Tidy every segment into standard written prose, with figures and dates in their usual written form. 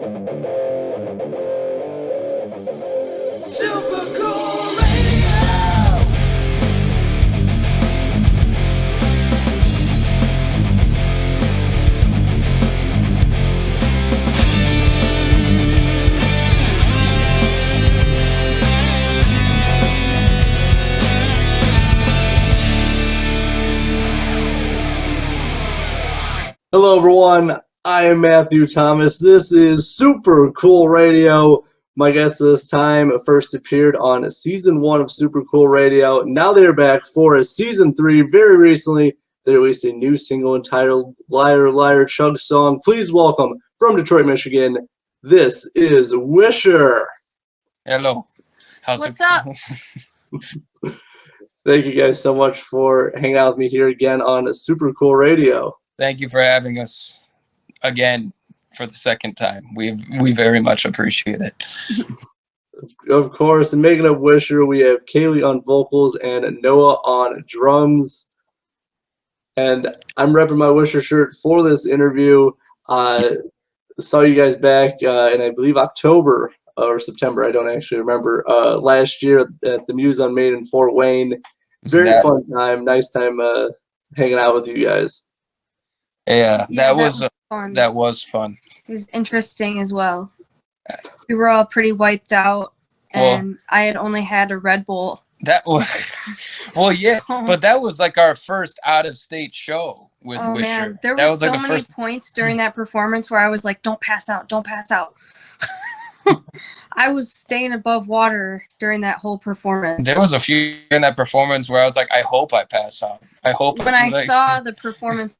Super cool radio. Hello, everyone. I am Matthew Thomas. This is Super Cool Radio. My guest this time first appeared on Season 1 of Super Cool Radio. Now they're back for Season 3. Very recently, they released a new single entitled Liar, Liar, Chug Song. Please welcome, from Detroit, Michigan, this is Wisher. Hello. What's up? Thank you guys so much for hanging out with me here again on Super Cool Radio. Thank you for having us again for the second time. We very much appreciate it. Of course, and making up Wisher, we have Kayleigh on vocals and Noah on drums. And I'm repping my Wisher shirt for this interview. Saw you guys back in, I believe, October or September. I don't actually remember. Last year at the Muse Unmade in Fort Wayne. Very fun time. Nice time hanging out with you guys. Yeah, that was fun. That was fun. It was interesting as well. We were all pretty wiped out, and I had only had a Red Bull. That was, yeah, but that was like our first out-of-state show with Wisher. Man, there were so many points during that performance where I was like, "Don't pass out, don't pass out." I was staying above water during that whole performance. There was a few in that performance where I was like, "I hope I pass out. I hope." When I saw the performance,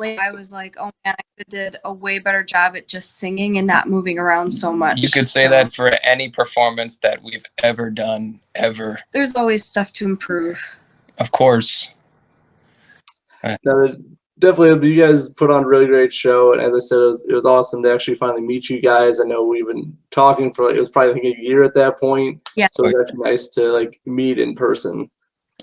I was like, oh man, I did a way better job at just singing and not moving around so much. You could say that for any performance that we've ever done, ever. There's always stuff to improve. Of course. No, definitely, you guys put on a really great show, and as I said, it was awesome to actually finally meet you guys. I know we've been talking for, it was probably I think a year at that point. Yeah. So it was actually nice to meet in person.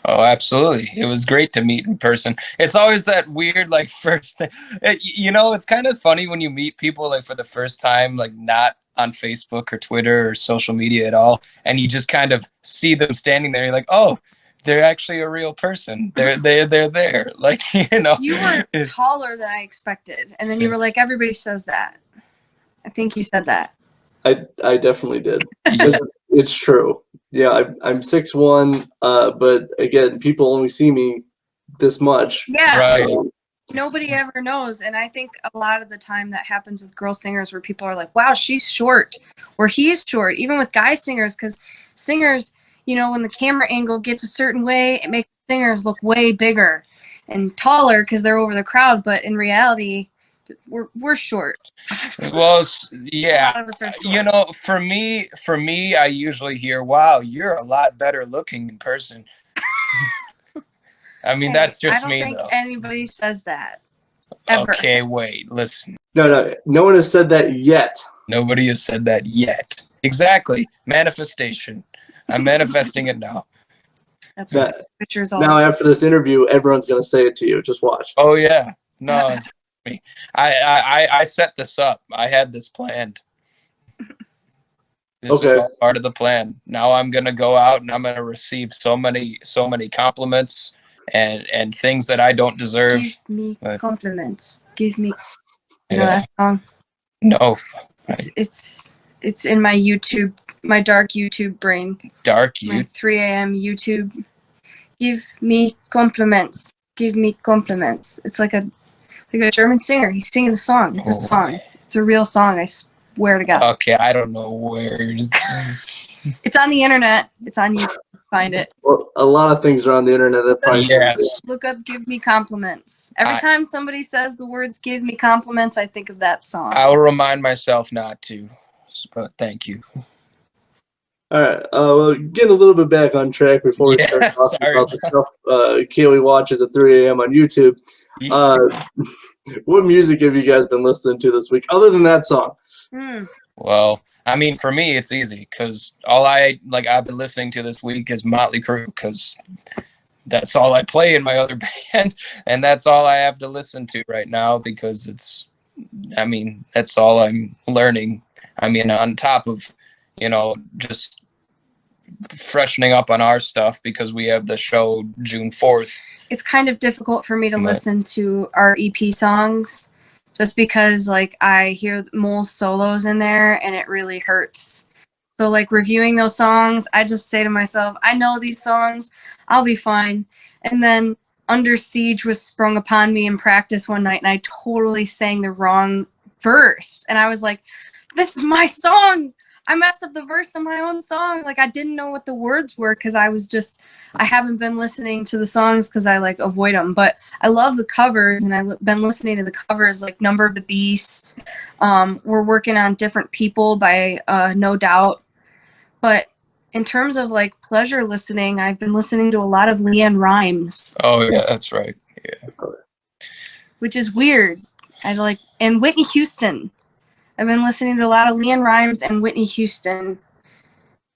Oh, absolutely. It was great to meet in person. It's always that weird, first thing. It's kind of funny when you meet people, for the first time, not on Facebook or Twitter or social media at all. And you just kind of see them standing there. You're like, oh, they're actually a real person. They're there. You were taller than I expected. And then you were like, everybody says that. I think you said that. I definitely did. It's true. Yeah, I'm 6'1", but again, people only see me this much. Yeah, right. Nobody ever knows, and I think a lot of the time that happens with girl singers where people are like, wow, she's short, or he's short, even with guy singers, because singers, when the camera angle gets a certain way, it makes singers look way bigger and taller because they're over the crowd, but in reality, we're short. Well, yeah. A lot of us are short. For me, I usually hear, "Wow, you're a lot better looking in person." I mean, that's just me, I don't though. think anybody says that ever. Okay, wait, listen. No one has said that yet. Nobody has said that yet. Exactly. Manifestation. I'm manifesting it now. That's what pictures all. Now, after this interview, everyone's gonna say it to you. Just watch. Oh yeah. No. I set this up. I had this planned. This Okay. is all part of the plan. Now I'm gonna go out and I'm gonna receive so many compliments and things that I don't deserve. Give me compliments. Give me. You know that song? No. It's in my YouTube, my dark YouTube brain. My 3 a.m. YouTube. Give me compliments. Give me compliments. It's like a German singer. He's singing a song. It's a song. It's a real song. I swear to God. Okay, I don't know where. It's on the internet. It's on YouTube. Find it. Well, a lot of things are on the internet. That probably Look up "Give Me Compliments." Every time somebody says the words "Give me compliments," I think of that song. I'll remind myself not to. But thank you. All right. Well, getting a little bit back on track before we start talking about the stuff Kayleigh watches at 3 a.m. on YouTube. What music have you guys been listening to this week, other than that song? Well, I mean, for me, it's easy because all I've been listening to this week is Motley Crue because that's all I play in my other band, and that's all I have to listen to right now because that's all I'm learning I mean, on top of, just freshening up on our stuff because we have the show June 4th. It's kind of difficult for me to listen to our EP songs just because like I hear Mole's solos in there and it really hurts. So like reviewing those songs, I just say to myself, I know these songs, I'll be fine. And then Under Siege was sprung upon me in practice one night and I totally sang the wrong verse. And I was like, this is my song. I messed up the verse in my own song. Like I didn't know what the words were because I haven't been listening to the songs because I like avoid them. But I love the covers and I've been listening to the covers like Number of the Beast. We're working on Different People by No Doubt. But in terms of like pleasure listening, I've been listening to a lot of Leanne Rimes. Oh yeah, that's right. Yeah. Which is weird. And Whitney Houston. I've been listening to a lot of Leanne Rimes and Whitney Houston,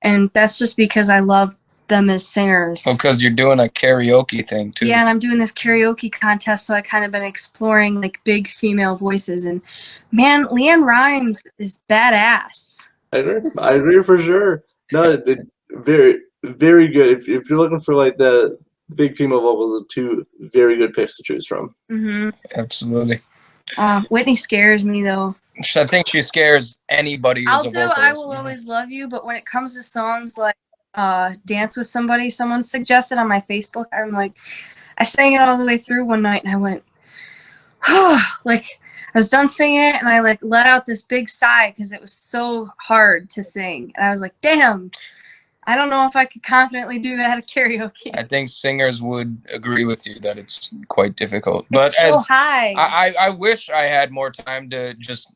and that's just because I love them as singers. Oh, because you're doing a karaoke thing too. Yeah, and I'm doing this karaoke contest, so I kind of been exploring like big female voices, and man, Leanne Rimes is badass. I agree for sure. No, very, very good. If you're looking for like the big female vocals, are two very good picks to choose from. Mm-hmm. Absolutely. Whitney scares me though. I think she scares anybody who's a vocalist. I Will Always Love You, but when it comes to songs like Dance with Somebody, someone suggested on my Facebook, I'm like, I sang it all the way through one night and I went, like I was done singing it and I like let out this big sigh because it was so hard to sing. And I was like, damn, I don't know if I could confidently do that at karaoke. I think singers would agree with you that it's quite difficult. It's But so high. I wish I had more time to just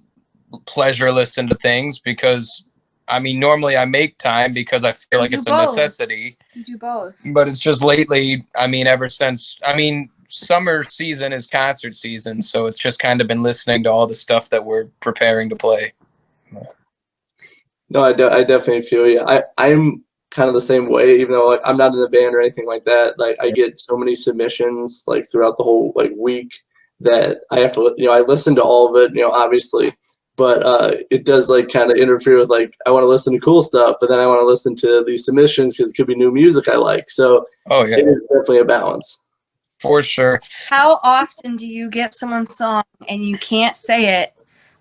pleasure listen to things because, I mean, normally I make time because I feel like it's a necessity. You do both. But it's just lately, I mean, summer season is concert season, so it's just kind of been listening to all the stuff that we're preparing to play. No, I definitely feel you. I'm kind of the same way, even though like I'm not in the band or anything like that. Like I get so many submissions like throughout the whole like week that I have to, I listen to all of it, obviously, but it does like kind of interfere with like I want to listen to cool stuff, but then I want to listen to these submissions because it could be new music I like. So it is definitely a balance. For sure. How often do you get someone's song and you can't say it,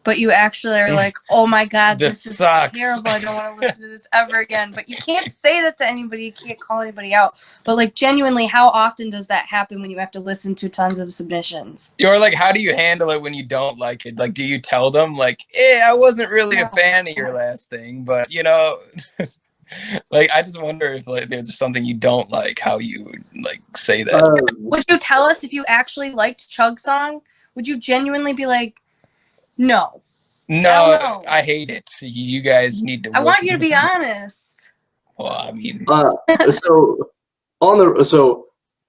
but you actually are like, oh my God, this is sucks. terrible. I don't want to listen to this ever again. But you can't say that to anybody. You can't call anybody out. But like genuinely, how often does that happen when you have to listen to tons of submissions? Or like, how do you handle it when you don't like it? Like, do you tell them like, I wasn't really a fan of your last thing, but like, I just wonder if like there's something you don't like, how you would like say that. Would you tell us if you actually liked Chug Song? Would you genuinely be like, no, I hate it. You guys need to. I want you to be honest. Well, I mean, so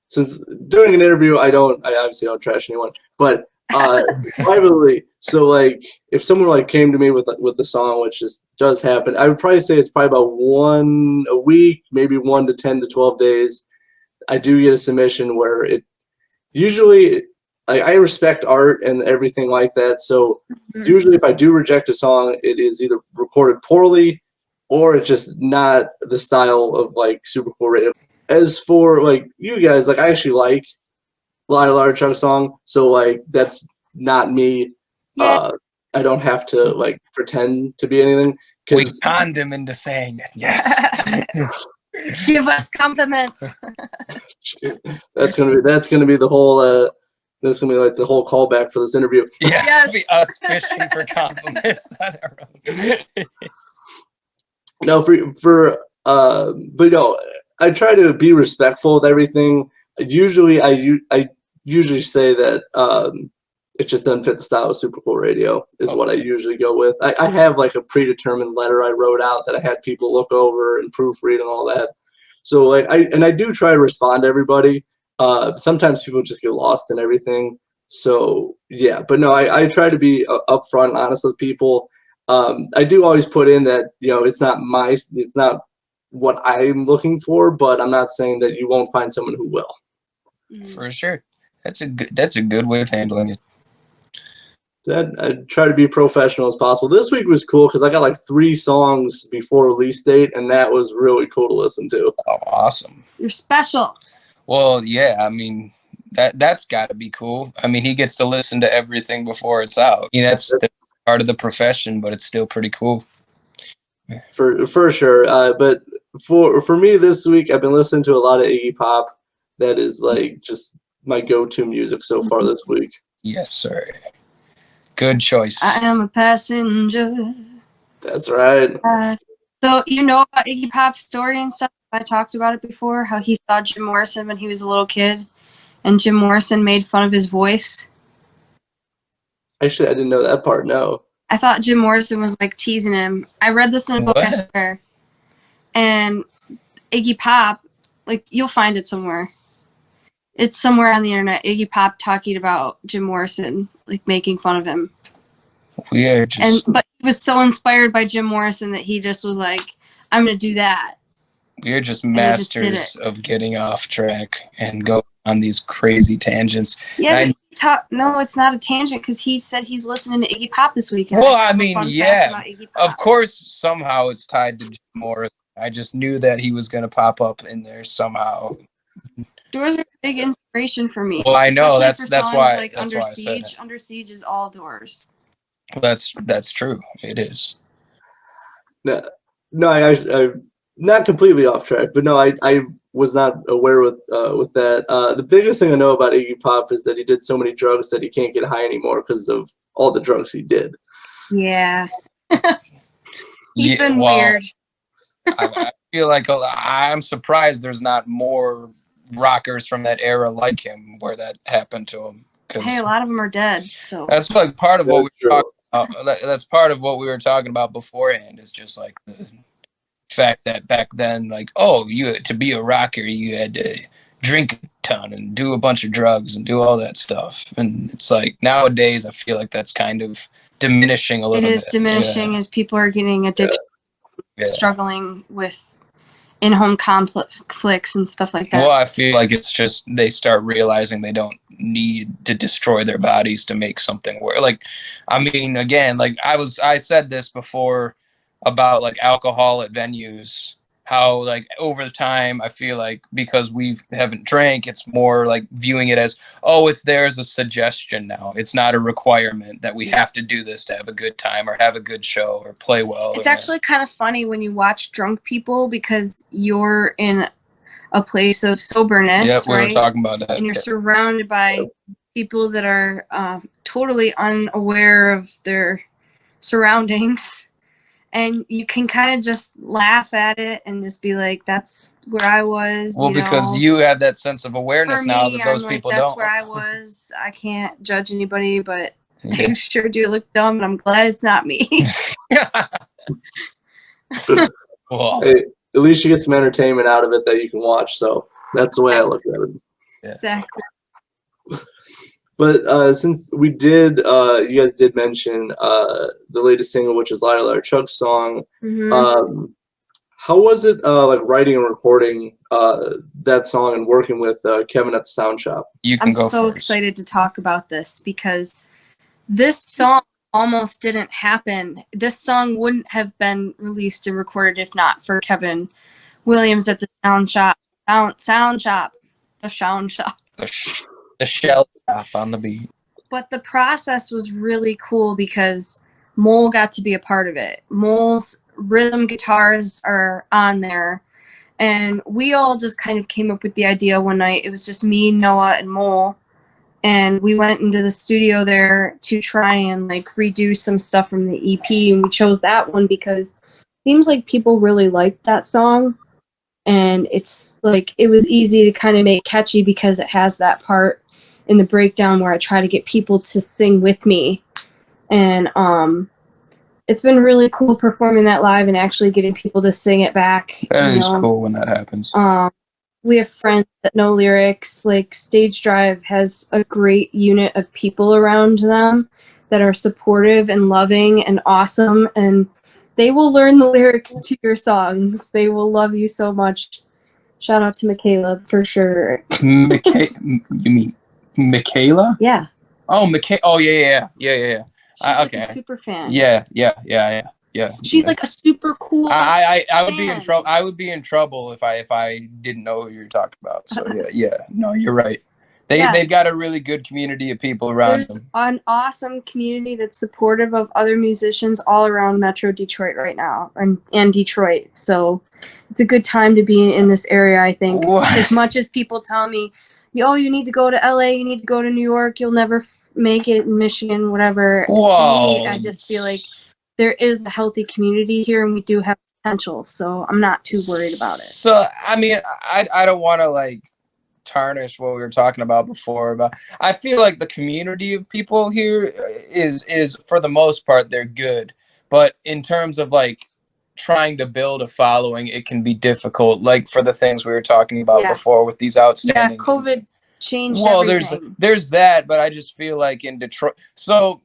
since doing an interview, I obviously don't trash anyone, but privately, so like if someone like came to me with the song, which just does happen, I would probably say it's probably about one a week, maybe 1 to 10 to 12 days. I do get a submission where it usually. I respect art and everything like that, so usually if I do reject a song, it is either recorded poorly or it's just not the style of like super cool radio. As for like you guys, like I actually like a lot of Chug Song, so like that's not me. Yeah. I don't have to like pretend to be anything. We conned him into saying it. Yes. Give us compliments. That's gonna be the whole. This is going to be like the whole callback for this interview. Yeah, yes. Be us fishing for compliments on our own. No, but no, I try to be respectful with everything. I usually say that it just doesn't fit the style of Super Cool Radio is what I usually go with. I have like a predetermined letter I wrote out that I had people look over and proofread and all that. So like I do try to respond to everybody. Sometimes people just get lost in everything. So yeah, but no, I try to be upfront, honest with people. I do always put in that, it's not what I'm looking for, but I'm not saying that you won't find someone who will. For sure. That's a good way of handling it. I try to be professional as possible. This week was cool because I got like 3 songs before release date, and that was really cool to listen to. Oh, awesome. You're special. Well, yeah, I mean, that's got to be cool. I mean, he gets to listen to everything before it's out. I mean, that's part of the profession, but it's still pretty cool. For sure. But for me this week, I've been listening to a lot of Iggy Pop. That is like just my go-to music so far this week. Yes, sir. Good choice. I am a passenger. That's right. So you know about Iggy Pop's story and stuff? I talked about it before, how he saw Jim Morrison when he was a little kid, and Jim Morrison made fun of his voice. Actually, I didn't know that part, no. I thought Jim Morrison was like teasing him. I read this in a book, I swear. And Iggy Pop, like, you'll find it somewhere. It's somewhere on the internet. Iggy Pop talking about Jim Morrison, like making fun of him. Weird. But he was so inspired by Jim Morrison that he just was like, I'm going to do that. We're just masters of getting off track and go on these crazy tangents. Yeah, no, it's not a tangent because he said he's listening to Iggy Pop this weekend. Well, I mean, yeah, of course, somehow it's tied to Jim Morrison. I just knew that he was going to pop up in there somehow. Doors are a big inspiration for me. Well, I know that's why. Like that's Under why Siege. Under Siege is all Doors. That's true. It is. No, I not completely off track, but no, I was not aware with that. The biggest thing I know about Iggy Pop is that he did so many drugs that he can't get high anymore because of all the drugs he did. Yeah. He's been weird. I feel like I'm surprised there's not more rockers from that era like him where that happened to him. Hey, a lot of them are dead. So that's like part of what we were talking about. That's part of what we were talking about beforehand. Is just like the fact that back then, like, to be a rocker, you had to drink a ton and do a bunch of drugs and do all that stuff. And it's like nowadays, I feel like that's kind of diminishing a little bit. It is diminishing as people are getting addicted, struggling with in-home conflicts and stuff like that. Well, I feel like it's just they start realizing they don't need to destroy their bodies to make something work. Like, I mean, again, like I said this before about like alcohol at venues, how like over time I feel like because we haven't drank, it's more like viewing it as, it's there as a suggestion now. It's not a requirement that we have to do this to have a good time or have a good show or play well. It's actually kind of funny when you watch drunk people because you're in a place of soberness. Yeah, we right? were talking about that. And you're surrounded by people that are totally unaware of their surroundings. And you can kind of just laugh at it and just be like, that's where I was. Well, because you have that sense of awareness now that those people don't. That's where I was. I can't judge anybody, but they sure do look dumb, and I'm glad it's not me. Well, hey, at least you get some entertainment out of it that you can watch. So that's the way I look at it. Yeah. Exactly. But since we did, you guys did mention the latest single, which is Liar Liar Chug Song. Mm-hmm. How was it like writing and recording that song and working with Kevin at the Sound Shop? I'm so excited to talk about this because this song almost didn't happen. This song wouldn't have been released and recorded if not for Kevin Williams at the Sound Shop. The Sound Shop. The shell shop on the beat. But the process was really cool because Mole got to be a part of it. Mole's rhythm guitars are on there. And we all just kind of came up with the idea one night. It was just me, Noah, and Mole. And we went into the studio there to try and like redo some stuff from the EP. And we chose that one because it seems like people really liked that song. And it's like, it was easy to kind of make catchy because it has that part in the breakdown where I try to get people to sing with me. And it's been really cool performing that live and actually getting people to sing it back. That is cool when that happens. We have friends that know lyrics. Like Stage Drive has a great unit of people around them that are supportive and loving and awesome, and they will learn the lyrics to your songs. They will love you so much. Shout out to Michaela for sure. You mean Michaela? Yeah. Oh, Oh, yeah. She's like okay. a super fan. Yeah. She's like a super cool. I would be in fan. trouble. I would be in trouble if I didn't know who you're talking about. So yeah. No, you're right. They've got a really good community of people around There's them. an awesome community that's supportive of other musicians all around Metro Detroit right now, and Detroit. So it's a good time to be in this area, I think. As much as people tell me, oh, you need to go to LA, you need to go to New York, you'll never make it in Michigan, whatever. Whoa. To me, I just feel like there is a healthy community here, and we do have potential. So I'm not too worried about it. So I mean, I don't want to like tarnish what we were talking about before, but I feel like the community of people here is for the most part they're good, but in terms of like trying to build a following, it can be difficult, like for the things we were talking about before with these outstanding COVID changed everything. There's that, but I just feel like in Detroit, so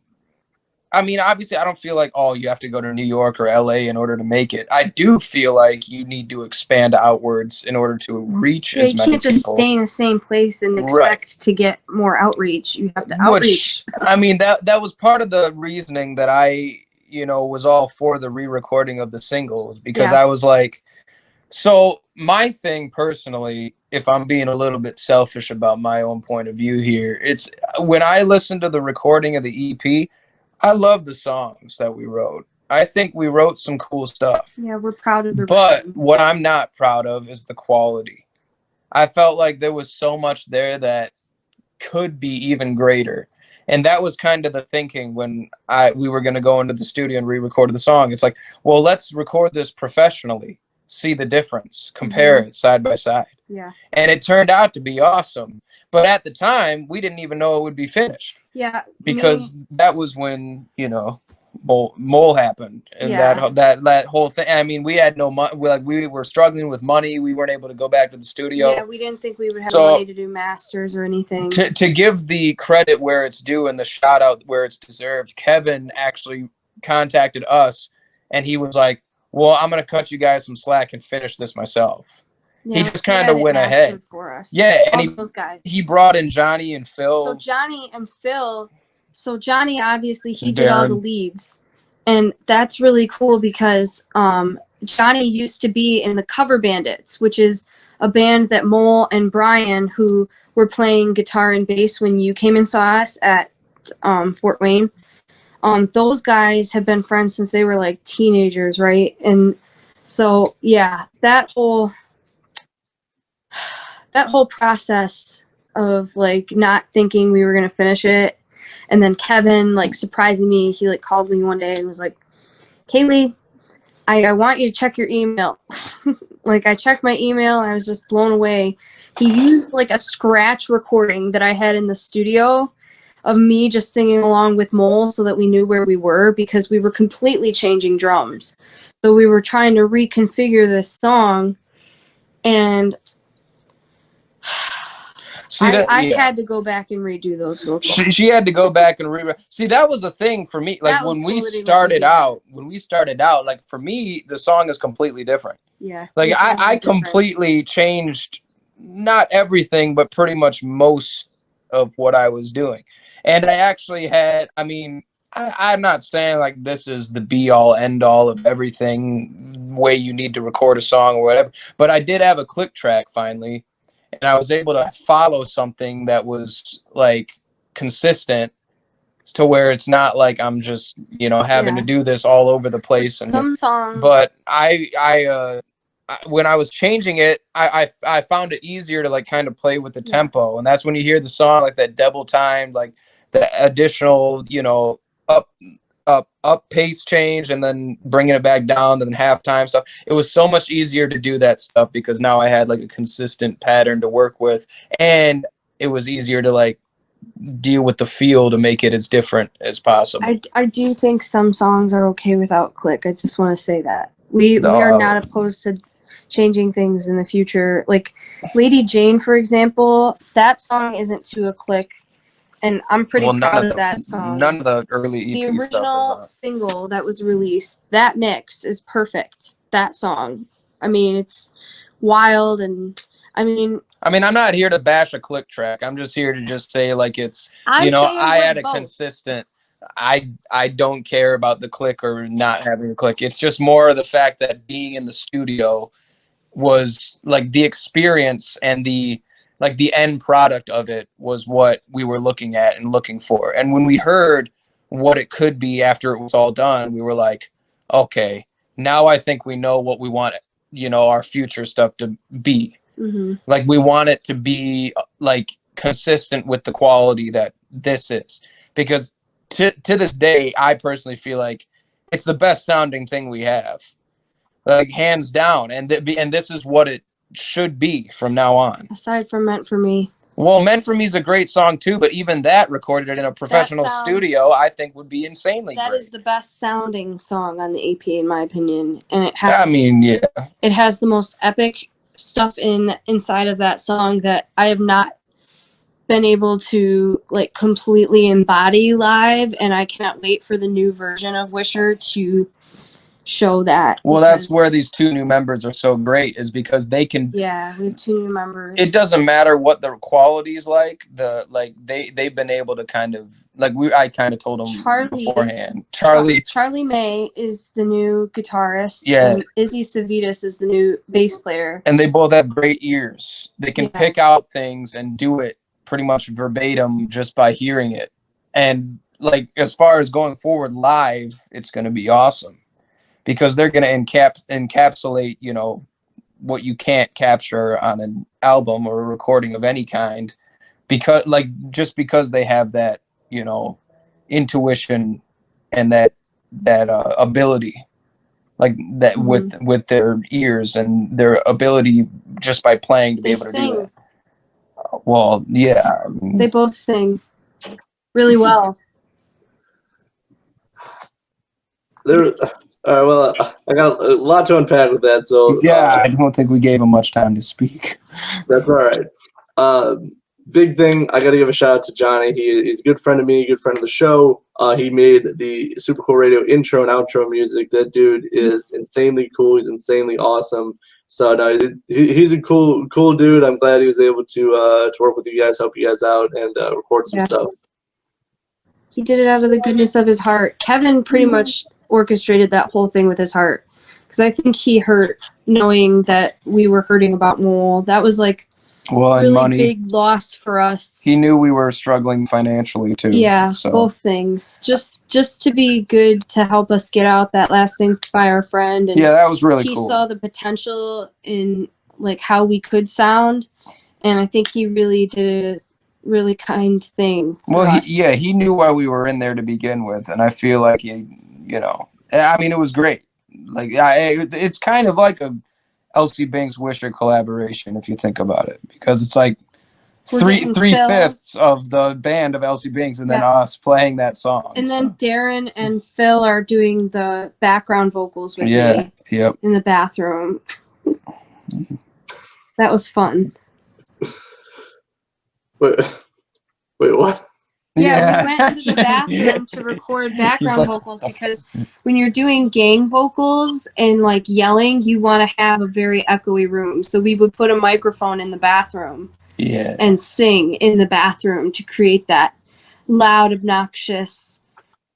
I mean, obviously, I don't feel like, oh, you have to go to New York or LA in order to make it. I do feel like you need to expand outwards in order to reach as many people. You can't just stay in the same place and expect to get more outreach. You have to outreach. I mean, that was part of the reasoning that I, was all for the re-recording of the singles, because I was like, so my thing personally, if I'm being a little bit selfish about my own point of view here, it's when I listen to the recording of the EP, I love the songs that we wrote. I think we wrote some cool stuff. Yeah, we're proud of the But what I'm not proud of is the quality. I felt like there was so much there that could be even greater. And that was kind of the thinking when we were going to go into the studio and re-record the song. It's like, well, let's record this professionally. See the difference. Compare it side by side. Yeah. And it turned out to be awesome. But at the time, we didn't even know it would be finished. Yeah. Because that was when, Mole happened, and that whole thing. I mean, we had no money. We were struggling with money. We weren't able to go back to the studio. Yeah, we didn't think we would have money to do masters or anything. To give the credit where it's due and the shout out where it's deserved, Kevin actually contacted us, and he was like, well, I'm going to cut you guys some slack and finish this myself. Yeah, he just kind of went ahead for us. Yeah, and those guys. He brought in Johnny and Phil. So Johnny obviously he did all the leads, and that's really cool because Johnny used to be in the Cover Bandits, which is a band that Mole and Brian, who were playing guitar and bass when you came and saw us at Fort Wayne. Those guys have been friends since they were like teenagers, right? And so yeah, that whole process of like not thinking we were gonna finish it, and then Kevin like surprising me, he like called me one day and was like, Kayleigh, I want you to check your email. Like I checked my email and I was just blown away. He used like a scratch recording that I had in the studio of me just singing along with Mole so that we knew where we were, because we were completely changing drums. So we were trying to reconfigure this song, and I had to go back and redo those vocals. She had to go back and see, that was the thing for me. Like when we started out, like for me, the song is completely different. Yeah. Like I completely changed, not everything, but pretty much most of what I was doing. And I actually had, I mean, I'm not saying like this is the be all end all of everything way you need to record a song or whatever, but I did have a click track finally, and I was able to follow something that was like consistent to where it's not like I'm just, having to do this all over the place. And some songs, but when I was changing it, I found it easier to like kind of play with the tempo, and that's when you hear the song like that double timed, like the additional, up pace change, and then bringing it back down, and then halftime stuff. It was so much easier to do that stuff because now I had like a consistent pattern to work with, and it was easier to like deal with the feel to make it as different as possible. I do think some songs are okay without click. I just want to say that we are not opposed to changing things in the future. Like Lady Jane, for example, that song isn't to a click, and I'm pretty proud of that song. None of the early EP the original single that was released, that mix is perfect. That song, I mean, it's wild, and I mean, I'm not here to bash a click track. I'm just here to just say like it's, I had a consistent I don't care about the click or not having a click. It's just more the fact that being in the studio was like the experience, and the end product of it was what we were looking at and looking for. And when we heard what it could be after it was all done, we were like, okay, now I think we know what we want, our future stuff to be. Mm-hmm. Like, we want it to be like consistent with the quality that this is, because to this day, I personally feel like it's the best sounding thing we have, like hands down. And this is what it should be from now on. Aside from Meant for Me. Well, Meant for Me is a great song too, but even that recorded in a professional studio, I think would be insanely That great. is the best sounding song on the EP, in my opinion. And it has, yeah. It has the most epic stuff inside of that song that I have not been able to like completely embody live, and I cannot wait for the new version of Wisher to show that. Well, that's where these two new members are so great, is because they can. Yeah, we have two new members. It doesn't matter what the quality is like. They've been able to kind of I kind of told them beforehand. Charlie May is the new guitarist. Yeah. And Izzy Savitas is the new bass player. And they both have great ears. They can pick out things and do it pretty much verbatim just by hearing it. And like, as far as going forward live, it's going to be awesome, because they're going to encapsulate, what you can't capture on an album or a recording of any kind, because because they have that, intuition and that ability, like that, Mm-hmm. with their ears and their ability just by playing to be able to do that. Well, yeah. They both sing really well. All right, well, I got a lot to unpack with that, so yeah, I don't think we gave him much time to speak. That's all right. Big thing, I got to give a shout out to Johnny. He's a good friend of me, a good friend of the show. He made the Super Cool Radio intro and outro music. That dude is insanely cool. He's insanely awesome. So no, he's a cool dude. I'm glad he was able to work with you guys, help you guys out, and record some stuff. He did it out of the goodness of his heart. Kevin pretty much orchestrated that whole thing with his heart, because I think he hurt knowing that we were hurting about Mole. That was like really money. Big loss for us. He knew we were struggling financially too. Yeah, so. Both things. Just to be good to help us get out that last thing by our friend. And yeah, that was really cool. He saw the potential in like how we could sound, and I think he really did a really kind thing. Well, he knew why we were in there to begin with, and I feel like it was great. Like, it's kind of like a LC Binks Wisher collaboration, if you think about it, because it's like three-fifths of the band of LC Binks, and then us playing that song. And then Darren and Phil are doing the background vocals with me in the bathroom. That was fun. Wait, what? Yeah, we went into the bathroom to record background vocals, because when you're doing gang vocals and like yelling, you want to have a very echoey room. So we would put a microphone in the bathroom and sing in the bathroom to create that loud, obnoxious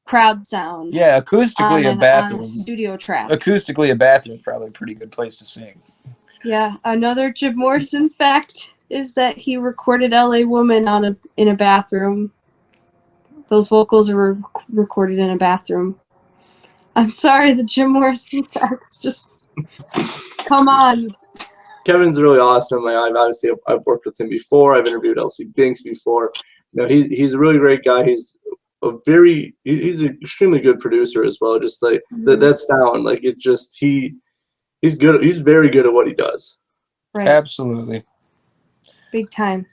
crowd sound. Yeah, acoustically a bathroom. On a studio track. Acoustically, a bathroom is probably a pretty good place to sing. Yeah, another Jim Morrison fact is that he recorded LA Woman in a bathroom. Those vocals were recorded in a bathroom. I'm sorry, the Jim Morrison facts just come on. Kevin's really awesome. I've worked with him before. I've interviewed LC Binks before. He's a really great guy. He's an extremely good producer as well. Just like that sound, like it just he's good. He's very good at what he does. Right. Absolutely. Big time.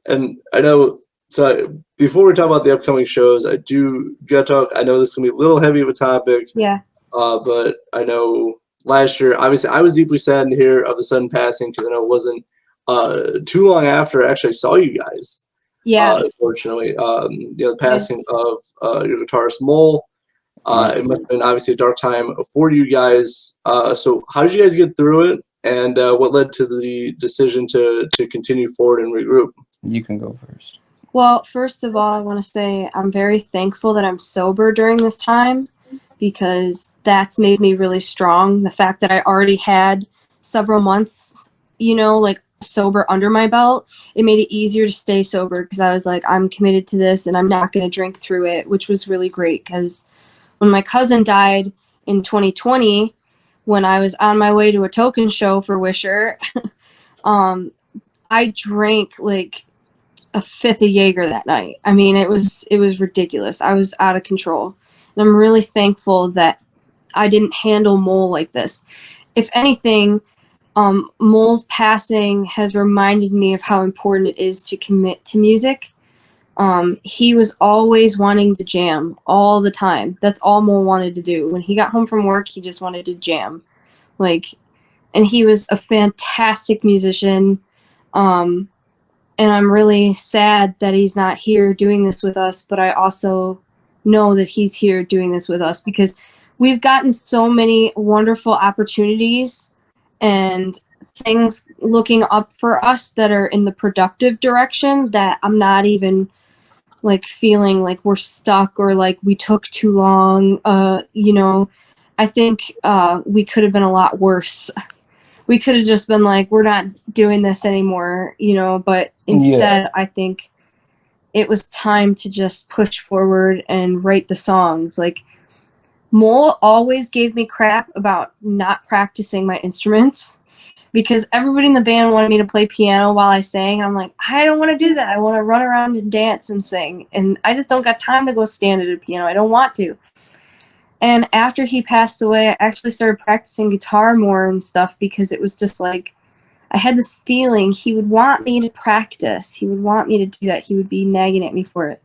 And I know. So before we talk about the upcoming shows, I do gotta talk. I know this is gonna be a little heavy of a topic. Yeah. But I know last year, obviously, I was deeply saddened to hear of the sudden passing, because I know it wasn't too long after I actually saw you guys. Yeah. Unfortunately, the passing of your guitarist Mole. It must have been obviously a dark time for you guys. So how did you guys get through it, and what led to the decision to continue forward and regroup? You can go first. Well, first of all, I want to say I'm very thankful that I'm sober during this time because that's made me really strong. The fact that I already had several months, like sober under my belt, it made it easier to stay sober because I was like, I'm committed to this and I'm not going to drink through it, which was really great because when my cousin died in 2020, when I was on my way to a token show for Wisher, I drank like a fifth of Jaeger that night. I mean, it was ridiculous. I was out of control. And I'm really thankful that I didn't handle Mole like this. If anything, Mole's passing has reminded me of how important it is to commit to music. He was always wanting to jam all the time. That's all Mole wanted to do. When he got home from work, he just wanted to jam. And he was a fantastic musician. And I'm really sad that he's not here doing this with us, but I also know that he's here doing this with us because we've gotten so many wonderful opportunities and things looking up for us that are in the productive direction that I'm not even feeling like we're stuck or like we took too long. I think we could have been a lot worse. We could have just been like, we're not doing this anymore, but instead, I think it was time to just push forward and write the songs. Mole always gave me crap about not practicing my instruments because everybody in the band wanted me to play piano while I sang. I'm like, I don't want to do that. I want to run around and dance and sing. And I just don't got time to go stand at a piano. I don't want to. And after he passed away, I actually started practicing guitar more and stuff because it was just like, I had this feeling he would want me to practice. He would want me to do that. He would be nagging at me for it.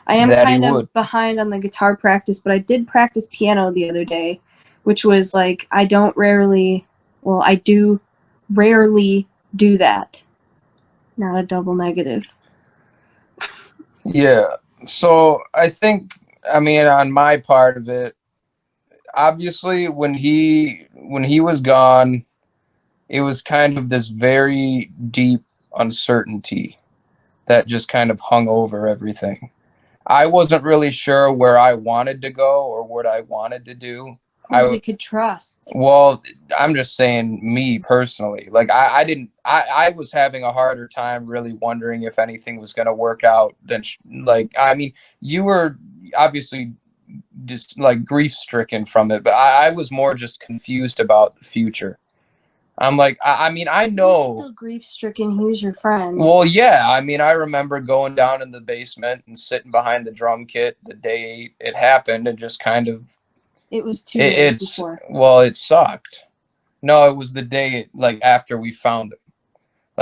I am kind of behind on the guitar practice, but I did practice piano the other day, which was like, I do rarely do that. Not a double negative. Yeah. So I think, on my part of it, obviously when he was gone, it was kind of this very deep uncertainty that just kind of hung over everything. I wasn't really sure where I wanted to go or what I wanted to do. Who we could trust. Well, I'm just saying me personally. I was having a harder time really wondering if anything was going to work out than you were obviously just grief stricken from it, but I was more just confused about the future. I'm like, I know. You're still grief stricken. He was your friend. Well, yeah. I remember going down in the basement and sitting behind the drum kit the day it happened and just kind of. It was 2 days before. Well, it sucked. No, it was the day after we found him.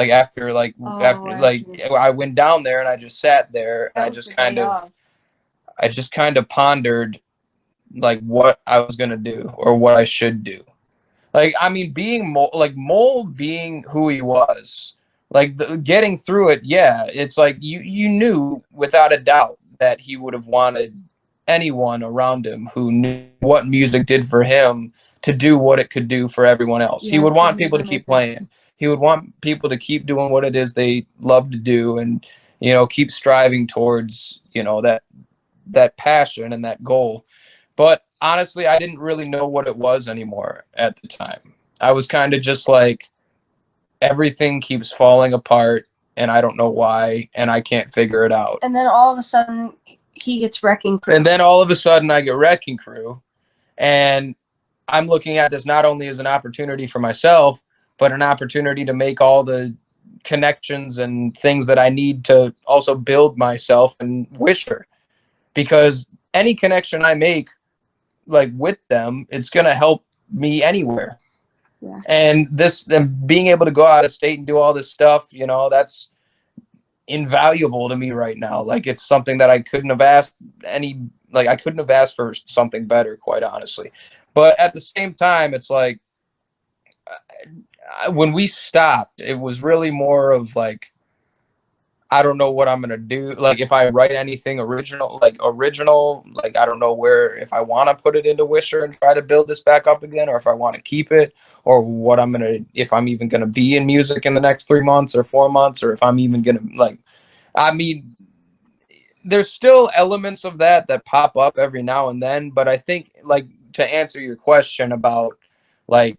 After I went down there and I just sat there and I just kind of pondered what I was gonna do or what I should do. Being Mole being who he was, getting through it. Yeah, it's you knew without a doubt that he would have wanted anyone around him who knew what music did for him to do what it could do for everyone else. He would want people to keep playing. He would want people to keep doing what it is they love to do and, keep striving towards, that passion and that goal. But honestly, I didn't really know what it was anymore at the time. I was kind of just like, everything keeps falling apart and I don't know why and I can't figure it out. And then all of a sudden he gets Wrecking Crew. And then all of a sudden I get Wrecking Crew, and I'm looking at this not only as an opportunity for myself, but an opportunity to make all the connections and things that I need to also build myself and Wisher. Because any connection I make with them, it's going to help me anywhere. Yeah. And being able to go out of state and do all this stuff, that's invaluable to me right now. It's something that I couldn't have asked I couldn't have asked for something better, quite honestly. But at the same time, it's when we stopped, it was really more of I don't know what I'm gonna do. If I write anything original, I don't know if I want to put it into Wisher and try to build this back up again, or if I want to keep it, or if I'm even gonna be in music in the next 3 months or 4 months, or if I'm even gonna there's still elements of that pop up every now and then, but I think, like, to answer your question about like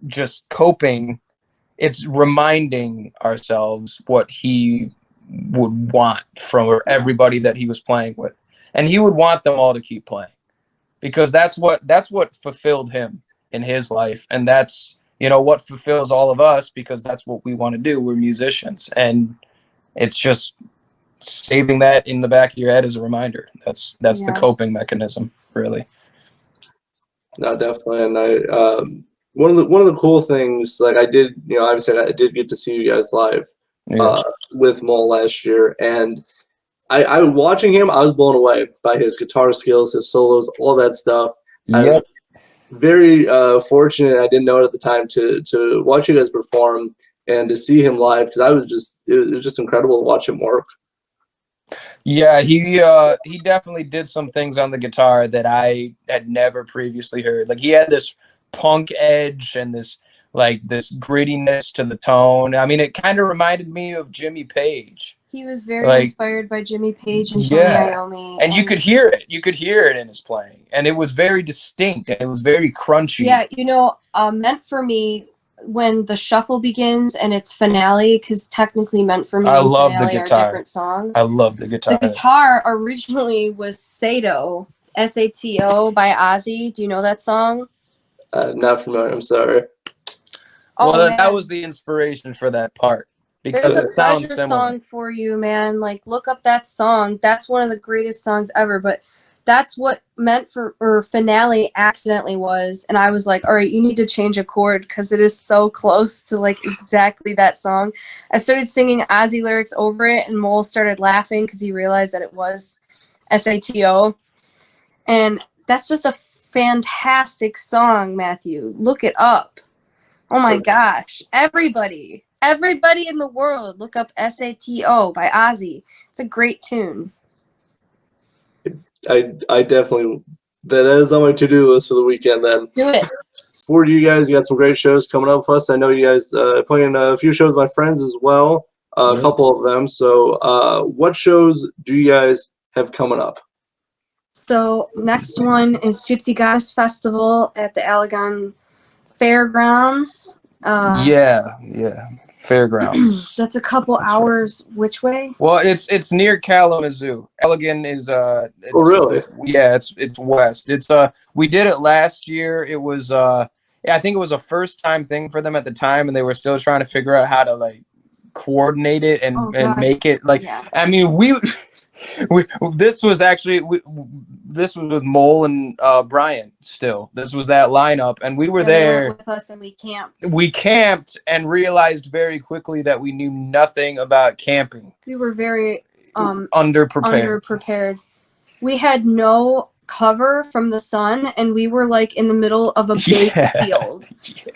just coping, it's reminding ourselves what he would want from everybody that he was playing with, and he would want them all to keep playing, because that's what fulfilled him in his life, and that's, you know, what fulfills all of us, because that's what we want to do. We're musicians, and it's just saving that in the back of your head as a reminder. That's the coping mechanism, really. No, definitely. And one of the cool things, like, I did, you know, obviously I did get to see you guys live with Mole last year, and I watching him, I was blown away by his guitar skills, his solos, all that stuff. Yep. Very fortunate. I didn't know it at the time to watch you guys perform and to see him live, because it was just incredible to watch him work. Yeah, he definitely did some things on the guitar that I had never previously heard. Like, he had this punk edge and this grittiness to the tone. I mean, it kind of reminded me of Jimmy Page. He was very inspired by Jimmy Page and Tony Iommi. And you could hear it. You could hear it in his playing. And it was very distinct, and it was very crunchy. Yeah, you know, Meant for Me, when the shuffle begins and it's finale, because technically Meant for Me and finale are different songs. I love the guitar. The guitar originally was Sato, S-A-T-O by Ozzy. Do you know that song? Not familiar. I'm sorry. Oh, well, that was the inspiration for that part. Because there's it sounds a similar. song for you, man. Like, look up that song. That's one of the greatest songs ever. But that's what finale accidentally was. And I was like, all right, you need to change a chord, because it is so close to like exactly that song. I started singing Ozzy lyrics over it, and Mole started laughing because he realized that it was Sato. And that's just a fantastic song, Matthew. Look it up. Oh my gosh. Everybody in the world, look up Sato by Ozzy. It's a great tune. I definitely, that is on my to-do list for the weekend then. Do it. For you guys, you got some great shows coming up for us. I know you guys playing a few shows with my friends as well, a couple of them. So what shows do you guys have coming up? So next one is Gypsy Goddess Festival at the Allegan Fairgrounds. Fairgrounds. That's a couple hours. Right. Which way? Well, it's near Kalamazoo. Allegan is oh, really? It's west. It's we did it last year. It was I think it was a first time thing for them at the time, and they were still trying to figure out how to like coordinate it and make it like. Yeah. I mean, this was with Mole and Brian. Still, this was that lineup, and we were there. They went with us, and we camped. We camped and realized very quickly that we knew nothing about camping. We were very underprepared. We had no cover from the sun, and we were like in the middle of a big field.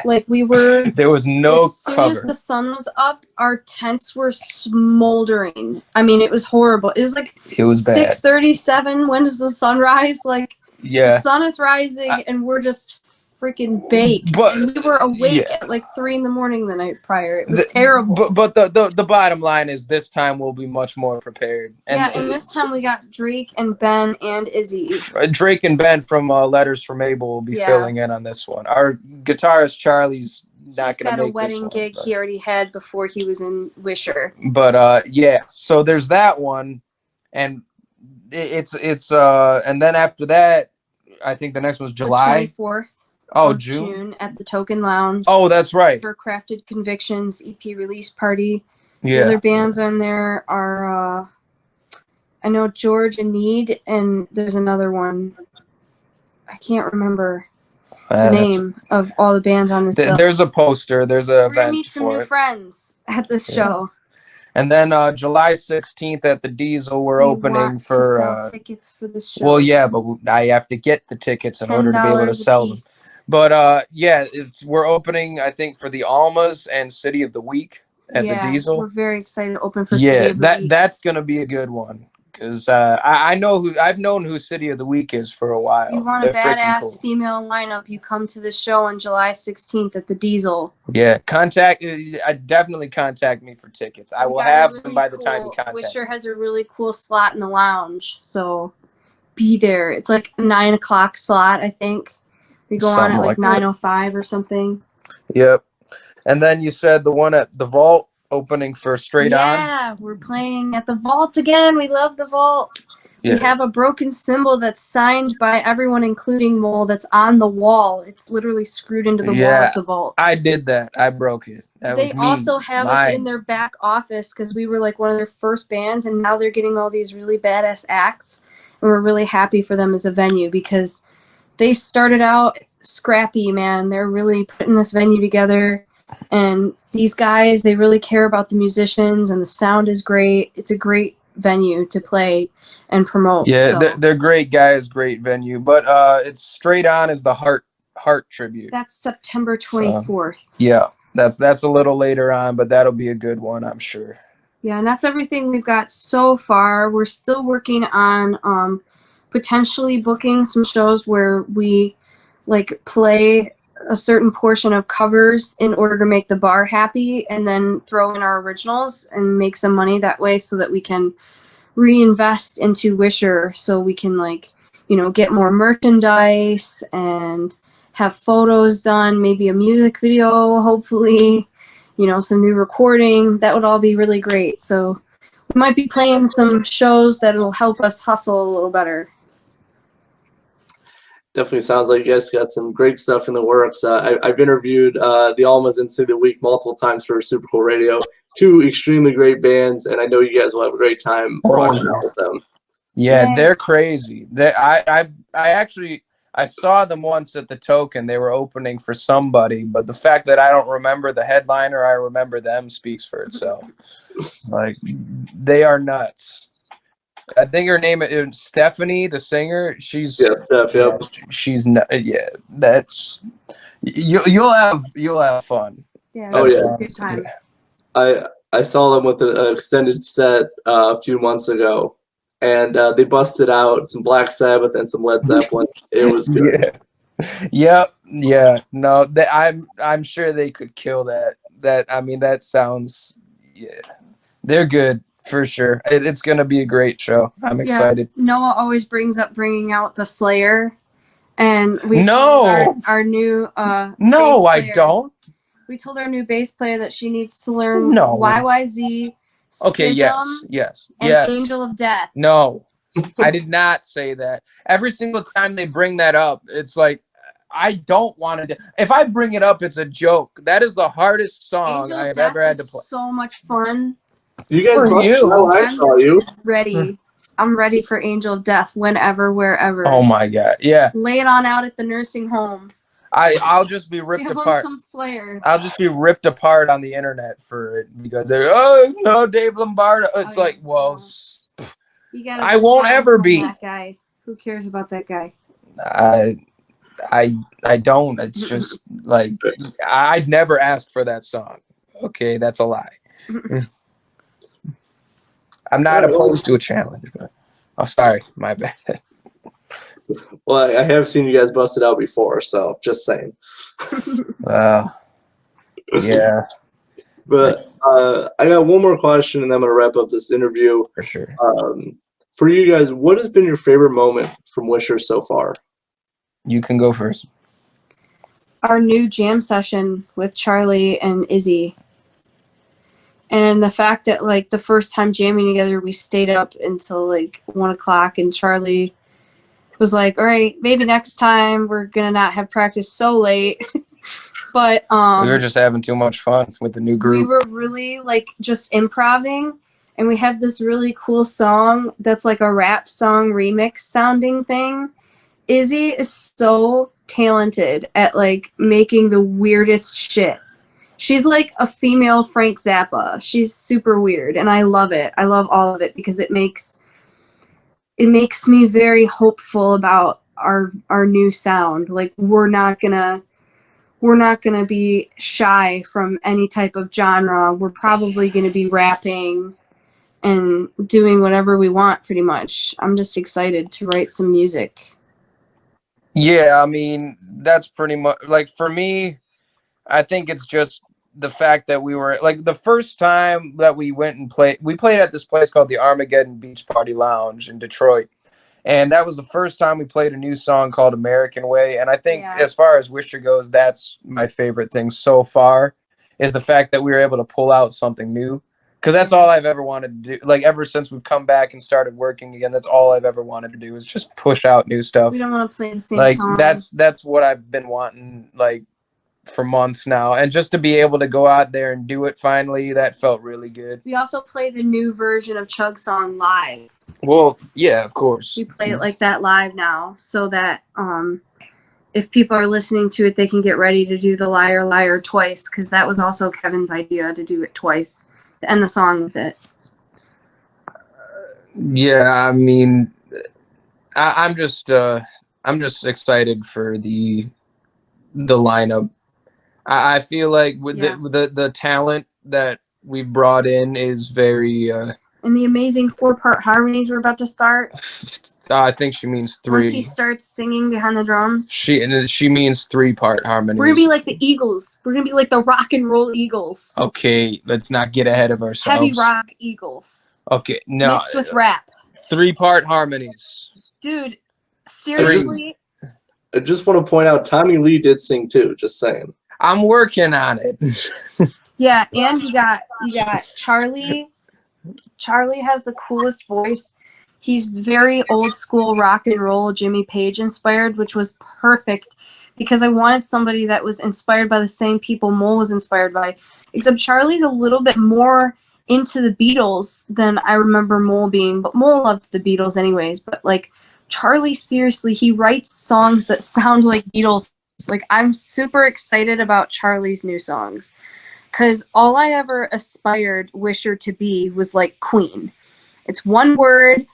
Like, we were. There was no cover. As soon as the sun was up, our tents were smoldering. I mean, it was horrible. It was like 6:37. When does the sun rise? Like, the sun is rising, and we're just freaking baked. But and we were awake at like 3 a.m. the night prior. It was terrible. But the bottom line is, this time we'll be much more prepared. And this time we got Drake and Ben and Izzy. Drake and Ben from Letters from Abel will be filling in on this one. Our guitarist Charlie's not going to make this one. He's got a wedding gig he already had before he was in Wisher. But so there's that one, and it's and then after that, I think the next one's July. The 24th. Oh, June at the Token Lounge. Oh, that's right. For Crafted Convictions EP release party. Yeah. The other bands on there are I know George and Need, and there's another one. I can't remember the name of all the bands on this bill. There's a poster. There's a event. We're gonna meet some new friends at this show. And then July 16th at the Diesel, we're opening for sell tickets for the show. Well, yeah, but I have to get the tickets in order to be able to sell them. But we're opening, I think, for the Almas and City of the Week at the Diesel. We're very excited to open for City of the Week. That's gonna be a good one. because I know I've known who City of the Week is for a while. You want They're a freaking badass cool. female lineup, you come to the show on July 16th at the Diesel. Yeah, definitely contact me for tickets. I We will got a have really them by the time you cool- contact Wisher me. has a really cool slot in the lounge, so be there. It's like a 9 o'clock slot, I think. We go on Something at like like that. 9:05 or something. Yep. And then you said the one at the Vault opening for Straight On. Yeah, we're playing at the Vault again. We love the Vault. Yeah. We have a broken cymbal that's signed by everyone, including Mole, that's on the wall. It's literally screwed into the wall at the Vault. I did that. I broke it. That They was me. also have us in their back office because we were like one of their first bands, and now they're getting all these really badass acts. And we're really happy for them as a venue because they started out scrappy, man. They're really putting this venue together. And these guys, they really care about the musicians, and the sound is great. It's a great venue to play and promote. Yeah, so. they're great guys, great venue. But it's Straight On is the Heart tribute. That's September 24th. Yeah, that's a little later on, but that'll be a good one, I'm sure. Yeah, and that's everything we've got so far. We're still working on potentially booking some shows where we like play a certain portion of covers in order to make the bar happy, and then throw in our originals and make some money that way so that we can reinvest into Wisher, so we can get more merchandise and have photos done, maybe a music video, hopefully, some new recording. That would all be really great. So we might be playing some shows that will help us hustle a little better. Definitely sounds like you guys got some great stuff in the works. I've interviewed the Almas and City of the Week multiple times for Super Cool Radio. Two extremely great bands, and I know you guys will have a great time rocking out with them. Yeah, they're crazy. I saw them once at the Token. They were opening for somebody, but the fact that I don't remember the headliner, I remember them, speaks for itself. Like, they are nuts. I think her name is Stephanie, the singer. She's Steph. Yep. She's that's you'll have fun. Yeah. Good time. I saw them with an extended set a few months ago, and they busted out some Black Sabbath and some Led Zeppelin. It was good. Yeah. No, I'm sure they could kill that. That sounds. Yeah, they're good. For sure. It's going to be a great show. I'm excited. Noah always brings up bringing out the Slayer. And we told our new No, I don't. We told our new bass player that she needs to learn YYZ, Okay, Schism, yes. and Angel of Death. No, I did not say that. Every single time they bring that up, it's like, I don't want to. If I bring it up, it's a joke. That is the hardest song Angel I've Death ever had to play. So much fun. You guys I saw you. Ready. I'm ready for Angel of Death whenever, wherever. Oh my God. Yeah. Lay it on out at the nursing home. I'll just be ripped Give apart. them some Slayer. I'll just be ripped apart on the internet for it because they're no Dave Lombardo. It's like, well, I won't ever be that guy. Who cares about that guy? I don't. It's just like I'd never ask for that song. Okay, that's a lie. I'm not opposed to a challenge, but sorry, my bad. Well, I have seen you guys busted out before, so just saying. Yeah. But I got one more question, and then I'm gonna wrap up this interview. For sure. For you guys, what has been your favorite moment from Wisher so far? You can go first. Our new jam session with Charlie and Izzy. And the fact that, like, the first time jamming together, we stayed up until, like, 1 o'clock, and Charlie was like, all right, maybe next time we're going to not have practice so late. But we were just having too much fun with the new group. We were really, like, just improvising, and we have this really cool song that's, like, a rap song remix sounding thing. Izzy is so talented at, like, making the weirdest shit. She's like a female Frank Zappa. She's super weird, and I love it. I love all of it because it makes me very hopeful about our new sound. Like, we're not gonna be shy from any type of genre. We're probably gonna be rapping and doing whatever we want pretty much. I'm just excited to write some music. Yeah, I mean, that's pretty much like for me, I think it's just the fact that we were like the first time that we went and we played at this place called the Armageddon Beach Party Lounge in Detroit. And that was the first time we played a new song called American Way. And I think as far as Wisher goes, that's my favorite thing so far is the fact that we were able to pull out something new. Because that's all I've ever wanted to do. Like, ever since we've come back and started working again, that's all I've ever wanted to do is just push out new stuff. We don't want to play the same like, songs. That's what I've been wanting, like, for months now. And just to be able to go out there and do it finally, that felt really good. We also play the new version of Chug Song live. Well, yeah, of course. We play it like that live now so that if people are listening to it, they can get ready to do the Liar Liar twice, because that was also Kevin's idea to do it twice, to end the song with it. Yeah, I mean, I'm just excited for the lineup. I feel like with the talent that we brought in is very and the amazing 4-part harmonies we're about to start. I think she means 3. Once he starts singing behind the drums. She means 3-part harmonies. We're gonna be like the Eagles. We're gonna be like the rock and roll Eagles. Okay, let's not get ahead of ourselves. Heavy rock Eagles. Okay, no. Mixed with rap. 3-part harmonies. Dude, seriously. I just want to point out Tommy Lee did sing too. Just saying. I'm working on it. Yeah, and you got Charlie. Charlie has the coolest voice. He's very old school rock and roll, Jimmy Page inspired, which was perfect because I wanted somebody that was inspired by the same people Mole was inspired by. Except Charlie's a little bit more into the Beatles than I remember Mole being, but Mole loved the Beatles anyways. But like Charlie, seriously, he writes songs that sound like Beatles. Like, I'm super excited about Charlie's new songs because all I ever aspired Wisher to be was like Queen. It's one word.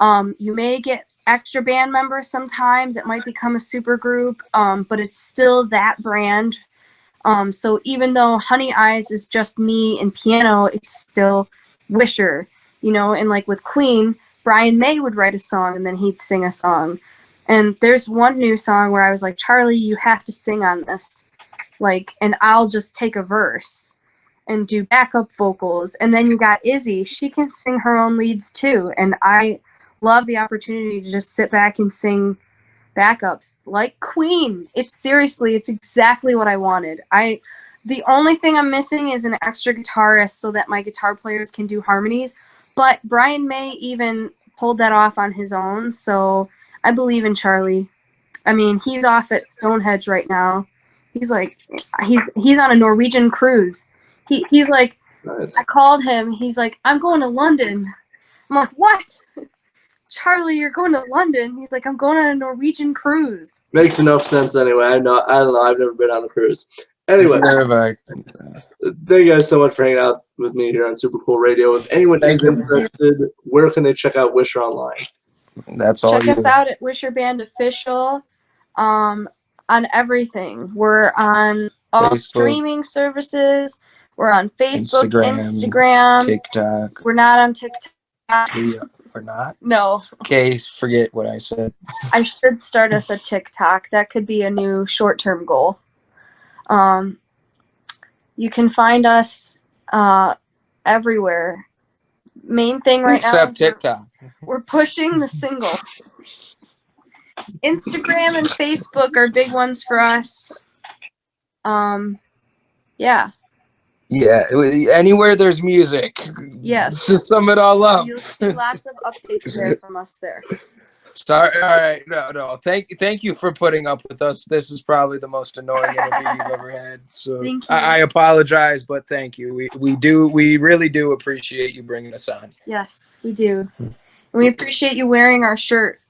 You may get extra band members sometimes. It might become a super group, but it's still that brand. So even though Honey Eyes is just me and piano, it's still Wisher, you know. And like with Queen, Brian May would write a song and then he'd sing a song. And there's one new song where I was like, Charlie, you have to sing on this. Like, and I'll just take a verse and do backup vocals. And then you got Izzy. She can sing her own leads too. And I love the opportunity to just sit back and sing backups like Queen. It's exactly what I wanted. The only thing I'm missing is an extra guitarist so that my guitar players can do harmonies. But Brian May even pulled that off on his own. So I believe in Charlie. I mean, he's off at Stonehenge right now. He's like, he's on a Norwegian cruise. He's like, nice. I called him. He's like, I'm going to London. I'm like, what? Charlie, you're going to London? He's like, I'm going on a Norwegian cruise. Makes enough sense anyway. I don't know. I've never been on a cruise. Anyway, thank you guys so much for hanging out with me here on Super Cool Radio. If anyone is interested, where can they check out Wisher online? That's all. Check us out at Wisher Band Official on everything. We're on all streaming services. We're on Facebook, Instagram, TikTok. We're not on TikTok. We're not? No. Okay, forget what I said. I should start us a TikTok. That could be a new short-term goal. You can find us everywhere. Main thing right now is TikTok. We're pushing the single. Instagram and Facebook are big ones for us. Yeah. Yeah, anywhere there's music. Yes. To sum it all up. You'll see lots of updates there from us there. Sorry. All right. No. Thank you for putting up with us. This is probably the most annoying interview you've ever had. So thank you. I apologize, but thank you. We really do appreciate you bringing us on. Yes, we do. And we appreciate you wearing our shirt.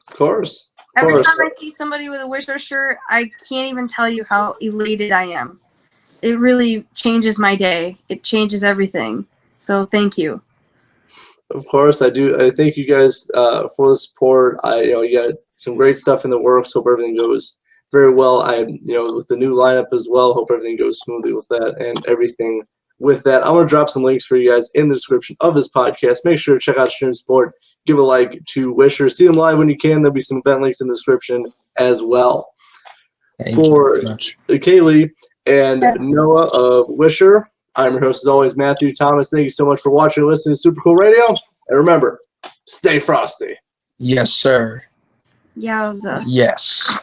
Of course. Every time I see somebody with a Wisher shirt, I can't even tell you how elated I am. It really changes my day. It changes everything. So thank you. Of course, I do. I thank you guys for the support. You got some great stuff in the works. Hope everything goes very well. With the new lineup as well. Hope everything goes smoothly with that and everything with that, I'm going to drop some links for you guys in the description of this podcast. Make sure to check out Stream Sport. Give a like to Wisher. See them live when you can. There'll be some event links in the description as well. Thank For you very much. Kayleigh and Yes. Noah of Wisher, I'm your host as always, Matthew Thomas. Thank you so much for watching and listening to Super Cool Radio. And remember, stay frosty. Yes, sir. Yowza. Yes.